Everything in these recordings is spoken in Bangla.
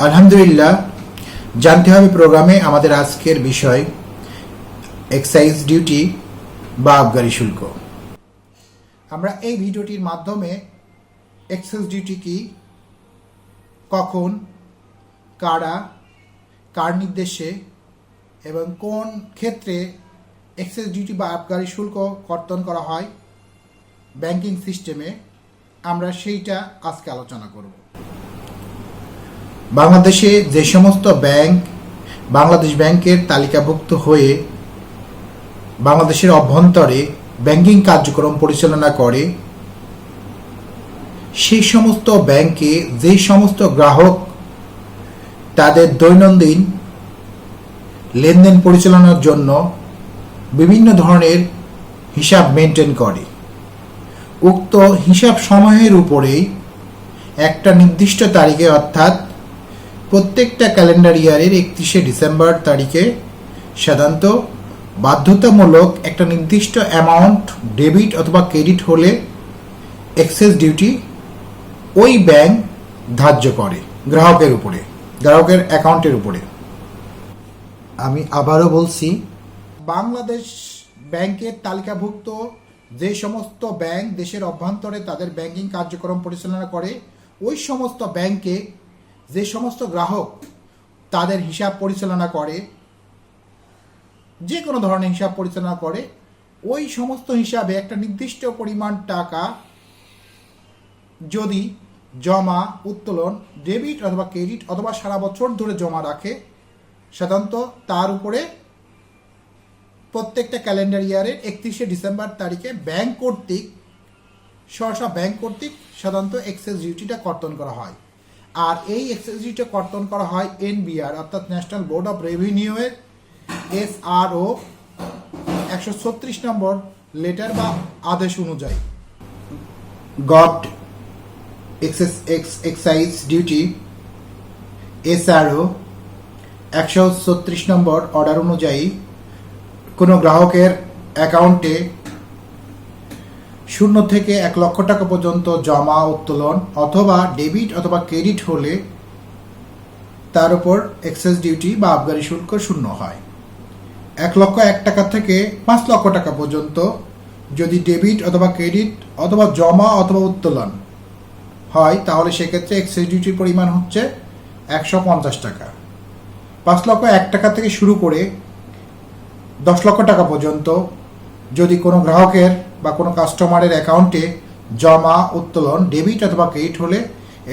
আলহামদুলিল্লাহ, জানতে হবে প্রোগ্রামে আমাদের আজকের বিষয় এক্সাইজ ডিউটি বা আবগারি শুল্ক। আমরা এই ভিডিওটির মাধ্যমে এক্সাইজ ডিউটি কি, কখন, কারা, কার নির্দেশে এবং কোন ক্ষেত্রে এক্সাইজ ডিউটি বা আবগারি শুল্ক কর্তন করা হয় ব্যাংকিং সিস্টেমে, আমরা সেইটা আজকে আলোচনা করব। বাংলাদেশে যে সমস্ত ব্যাংক বাংলাদেশ ব্যাংকের তালিকাভুক্ত হয়ে বাংলাদেশের অভ্যন্তরে ব্যাংকিং কার্যক্রম পরিচালনা করে, সেই সমস্ত ব্যাংকে যে সমস্ত গ্রাহক তাদের দৈনন্দিন লেনদেন পরিচালনার জন্য বিভিন্ন ধরনের হিসাব মেনটেন করে, উক্ত হিসাব সমূহের উপরেই একটা নির্দিষ্ট তারিখে অর্থাৎ প্রত্যেকটা ক্যালেন্ডার ইয়ারের 31শে ডিসেম্বর তারিখে সাধারণত বাধ্যতামূলক একটা নির্দিষ্ট অ্যামাউন্ট ডেবিট অথবা ক্রেডিট হলে এক্সাইজ ডিউটি ওই ব্যাংক ধার্য করে গ্রাহকের উপরে, গ্রাহকের অ্যাকাউন্টের উপরে। আমি আবারও বলছি, বাংলাদেশ ব্যাংকের তালিকাভুক্ত যে সমস্ত ব্যাংক দেশের অভ্যন্তরে তাদের ব্যাংকিং কার্যক্রম পরিচালনা করে, ওই সমস্ত ব্যাংকে যে সমস্ত গ্রাহক তাদের হিসাব পরিচালনা করে, যে কোনো ধরনের হিসাব পরিচালনা করে, ওই সমস্ত হিসাবে একটা নির্দিষ্ট পরিমাণ টাকা যদি জমা, উত্তোলন, ডেবিট অথবা ক্রেডিট অথবা সারা বছর ধরে জমা রাখে, সাধারণত তার উপরে প্রত্যেকটা ক্যালেন্ডার ইয়ারের 31শে ডিসেম্বর তারিখে ব্যাংক কর্তৃক সাধারণত এক্সাইজ ডিউটিটা কর্তন করা হয়। আর এই এক্সাইজ ডিউটিটা কর্তন করা হয় এনবিআর অর্থাৎ ন্যাশনাল বোর্ড অফ রেভিনিউয়ের SRO 136 নম্বর লেটার বা আদেশ অনুযায়ী। গভট এক্সাইজ ডিউটি SRO 136 নম্বর অর্ডার অনুযায়ী কোনো গ্রাহকের অ্যাকাউন্টে 0 থেকে 1 লক্ষ টাকা পর্যন্ত জমা, উত্তোলন অথবা ডেবিট অথবা ক্রেডিট হলে তার উপর এক্সাইজ ডিউটি বা আবগারি শুল্ক 0 হয়। 1 লক্ষ 1 টাকা থেকে 5 লক্ষ টাকা পর্যন্ত যদি ডেবিট অথবা ক্রেডিট অথবা জমা অথবা উত্তোলন হয়, তাহলে সেক্ষেত্রে এক্সাইজ ডিউটির পরিমাণ হচ্ছে 150 টাকা। 5 লক্ষ 1 টাকা থেকে শুরু করে 10 লক্ষ টাকা পর্যন্ত যদি কোনো গ্রাহকের বা কোনো কাস্টমারের অ্যাকাউন্টে জমা, উত্তোলন, ডেবিট অথবা ক্রেডিট হলে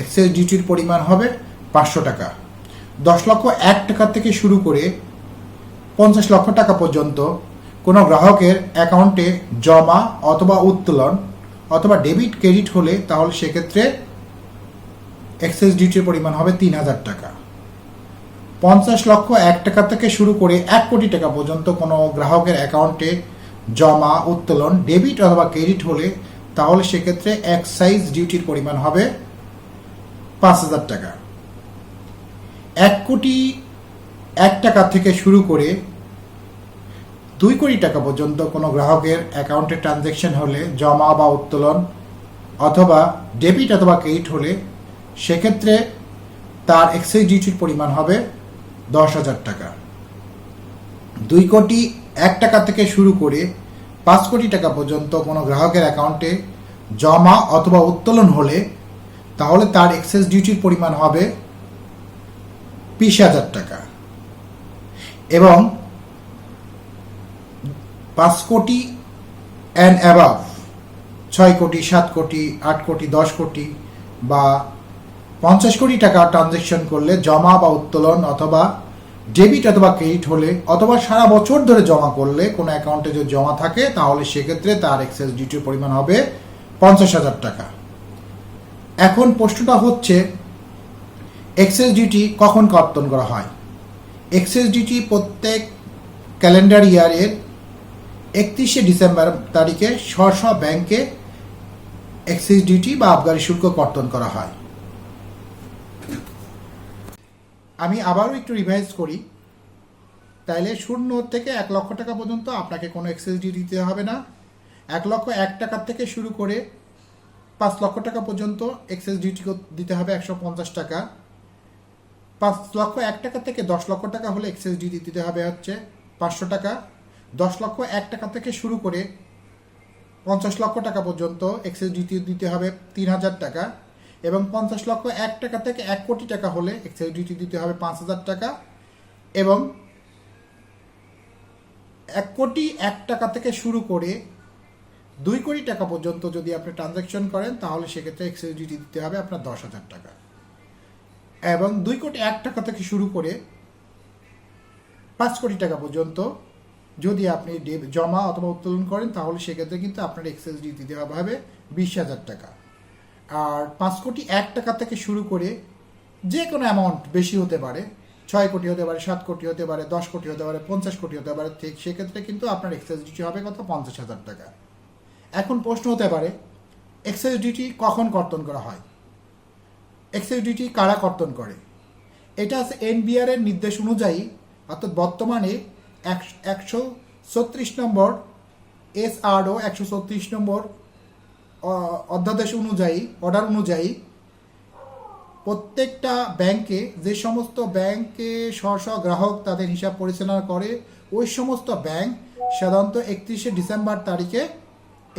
এক্সাইজ ডিউটির পরিমাণ হবে 500 টাকা। 10 লক্ষ 1 টাকা থেকে শুরু করে 50 লক্ষ টাকা পর্যন্ত কোনো গ্রাহকের অ্যাকাউন্টে জমা অথবা উত্তোলন অথবা ডেবিট, ক্রেডিট হলে তাহলে সেক্ষেত্রে এক্সাইজ ডিউটির পরিমাণ হবে 3000 টাকা। 50 লক্ষ 1 টাকা থেকে শুরু করে 1 কোটি টাকা পর্যন্ত কোনো গ্রাহকের অ্যাকাউন্টে জমা, উত্তোলন, ডেবিট অথবা ক্রেডিট হলে তাহলে সেক্ষেত্রে এক্সাইজ ডিউটির পরিমাণ হবে 5000 টাকা। 1 কোটি 1 টাকা থেকে শুরু করে 2 কোটি টাকা পর্যন্ত কোনো গ্রাহকের অ্যাকাউন্টে ট্রানজ্যাকশন হলে জমা বা উত্তোলন অথবা ডেবিট অথবা ক্রেডিট হলে সেক্ষেত্রে তার এক্সাইজ ডিউটির পরিমাণ হবে 10,000 টাকা। 2 কোটি 1 টাকা থেকে শুরু করে 5 কোটি টাকা পর্যন্ত কোনো গ্রাহকের অ্যাকাউন্টে জমা অথবা উত্তোলন হলে তাহলে তার এক্সাইজ ডিউটির পরিমাণ হবে 20,000 টাকা। এবং 5 কোটি অ্যান্ড অ্যাবাভ 6 কোটি, 7 কোটি, 8 কোটি, 10 কোটি বা 50 কোটি টাকা ট্রানজ্যাকশন করলে জমা বা উত্তোলন অথবা ডেবিট অথবা ক্রেডিট হলে অথবা সারা বছর ধরে জমা করলে কোনো অ্যাকাউন্টে যদি জমা থাকে তাহলে সেক্ষেত্রে তার এক্সাইজ ডিউটির পরিমাণ হবে 50,000 টাকা। এখন প্রশ্নটা হচ্ছে, এক্সাইজ ডিউটি কখন কর্তন করা হয়? এক্সাইজ ডিউটি প্রত্যেক ক্যালেন্ডার ইয়ারের 31শে ডিসেম্বর তারিখে স্ব ব্যাংকে এক্সাইজ ডিউটি বা আবগারি শুল্ক কর্তন করা হয়। আমি আবারও একটু রিভাইজ করি, তাইলে 0 থেকে 1 লক্ষ টাকা পর্যন্ত আপনাকে কোনো এক্সাইজ ডিউটি দিতে হবে না। 1 লক্ষ 1 টাকা থেকে শুরু করে 5 লক্ষ টাকা পর্যন্ত এক্সাইজ ডিউটি দিতে হবে 150 টাকা। 5,01,000 থেকে 10,00,000 টাকা হলে এক্সাইজ ডিউটি দিতে হবে হচ্ছে 500 টাকা। 10,01,000 টাকা থেকে শুরু করে 50,00,000 টাকা পর্যন্ত এক্সাইজ ডিউটি দিতে হবে 3,000 টাকা, এবং 50,01,000 টাকা থেকে 1 কোটি টাকা হলে এক্সাইজ ডিউটি দিতে হবে 5,000 টাকা, এবং 1,01,00,000 টাকা থেকে শুরু করে 2 কোটি টাকা পর্যন্ত যদি আপনি ট্রানজ্যাকশন করেন তাহলে সেক্ষেত্রে এক্সাইজ ডিউটি দিতে হবে আপনার 10,000 টাকা, এবং 2,01,00,000 টাকা থেকে শুরু করে 5 কোটি টাকা পর্যন্ত যদি আপনি জমা অথবা উত্তোলন করেন তাহলে সেক্ষেত্রে কিন্তু আপনার এক্সাইজ ডিউটি দিতে হবে 20,000 টাকা। আর 5,01,00,000 টাকা থেকে শুরু করে যে কোনো অ্যামাউন্ট বেশি হতে পারে, 6 কোটি হতে পারে, 7 কোটি হতে পারে, 10 কোটি হতে পারে, 50 কোটি হতে পারে, ঠিক সেক্ষেত্রে কিন্তু আপনার এক্সাইজ ডিউটি হবে কত? 50,000 টাকা। এখন প্রশ্ন হতে পারে এক্সাইজ ডিউটি কখন কর্তন করা হয়, এক্সাইজ ডিউটি কারা কর্তন করে? এটা আছে এনবিআর এর নির্দেশ অনুযায়ী, অর্থাৎ বর্তমানে 136 নম্বর SRO 136 নম্বর অধ্যাদেশ অনুযায়ী, অর্ডার অনুযায়ী প্রত্যেকটা ব্যাংকে, যে সমস্ত ব্যাংকে স্ব গ্রাহক তাদের হিসাব পরিচালনা করে, ওই সমস্ত ব্যাংক সাধারণত 31শে ডিসেম্বর তারিখে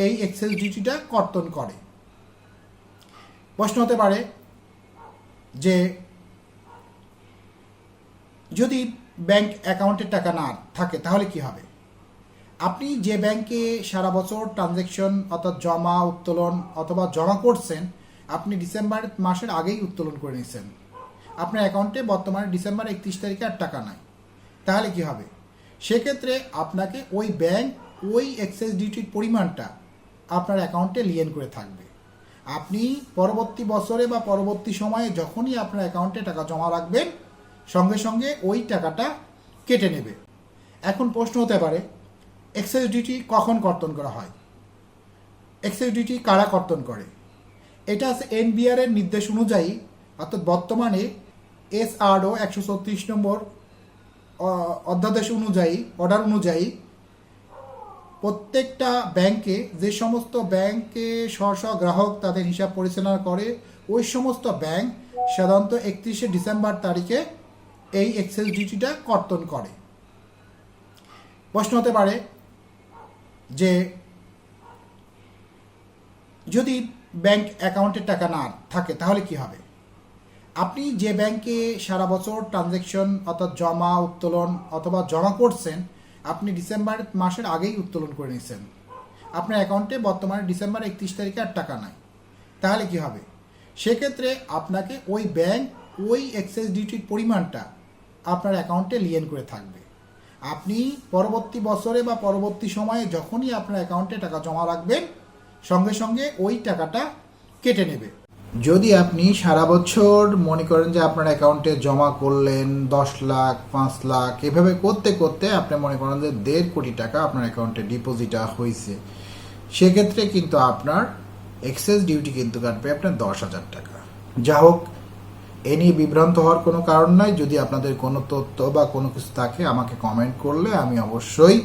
এই এক্সাইজ ডিউটিটা কর্তন করে। প্রশ্ন হতে পারে যে যদি ব্যাংক অ্যাকাউন্টে টাকা না থাকে তাহলে কি হবে? আপনি যে ব্যাংকে সারা বছর ট্রানজ্যাকশন অর্থাৎ জমা উত্তোলন অথবা জমা করছেন, আপনি ডিসেম্বর মাসের আগেই উত্তোলন করে নিয়েছেন, আপনার অ্যাকাউন্টে বর্তমানে ডিসেম্বর 31 তারিখে আর টাকা নাই, তাহলে কি হবে? সেক্ষেত্রে আপনাকে ওই ব্যাংক ওই এক্সাইজ ডিউটির পরিমাণটা আপনার অ্যাকাউন্টে লিয়েন করে থাকবে। আপনি পরবর্তী বছরে বা পরবর্তী সময়ে যখনই আপনার অ্যাকাউন্টে টাকা জমা রাখবেন, সঙ্গে সঙ্গে ওই টাকাটা কেটে নেবে। এখন প্রশ্ন হতে পারে এক্সাইজ ডিউটি কখন কর্তন করা হয়, এক্সাইজ ডিউটি কারা কর্তন করে? এটা আছে এনবিআর এর নির্দেশ অনুযায়ী, অর্থাৎ বর্তমানে SRO 136 নম্বর অধ্যাদেশ অনুযায়ী, অর্ডার অনুযায়ী প্রত্যেকটা ব্যাংকে, যে সমস্ত ব্যাংকে স্ব গ্রাহক তাদের হিসাব পরিচালনা করে, ওই সমস্ত ব্যাংক সাধারণত 31শে ডিসেম্বর তারিখে এই এক্সাইজ ডিউটিটা কর্তন করে। প্রশ্ন হতে পারে যে যদি ব্যাংক অ্যাকাউন্টে টাকা না থাকে তাহলে কি হবে? আপনি যে ব্যাংকে সারা বছর ট্রানজ্যাকশন অর্থাৎ জমা উত্তোলন অথবা জমা করছেন, আপনি ডিসেম্বর মাসের আগেই উত্তোলন করে নিয়েছেন, আপনার অ্যাকাউন্টে বর্তমানে ডিসেম্বর 31 তারিখে আর টাকা নাই, তাহলে কি হবে? সেক্ষেত্রে আপনাকে ওই ব্যাংক ওই এক্সাইজ ডিউটির পরিমাণটা আপনার অ্যাকাউন্টে লিয়েন করে থাকবে। আপনি পরবর্তী বছরে বা পরবর্তী সময়ে যখনই আপনার অ্যাকাউন্টে টাকা জমা রাখবেন, সঙ্গে সঙ্গে ওই টাকাটা কেটে নেবে। যদি আপনি সারা বছর মনে করেন যে আপনার অ্যাকাউন্টে জমা করলেন 10 লাখ, 5 লাখ, এভাবে করতে করতে আপনি মনে করেন যে 1.5 কোটি টাকা আপনার অ্যাকাউন্টে ডিপোজিট হয়েছে, সেক্ষেত্রে কিন্তু আপনার এক্সাইজ ডিউটি কিন্তু কাটবে আপনার 10,000 টাকা। যা হোক, এ নিয়ে বিভ্রান্ত হওয়ার কোনো কারণ নাই। যদি আপনাদের কোনো তথ্য বা কোনো কিছু থাকে আমাকে কমেন্ট করলে আমি অবশ্যই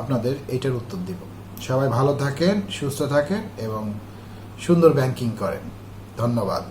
আপনাদের এটার উত্তর দেব। সবাই ভালো থাকেন, সুস্থ থাকেন এবং সুন্দর ব্যাংকিং করেন। ধন্যবাদ।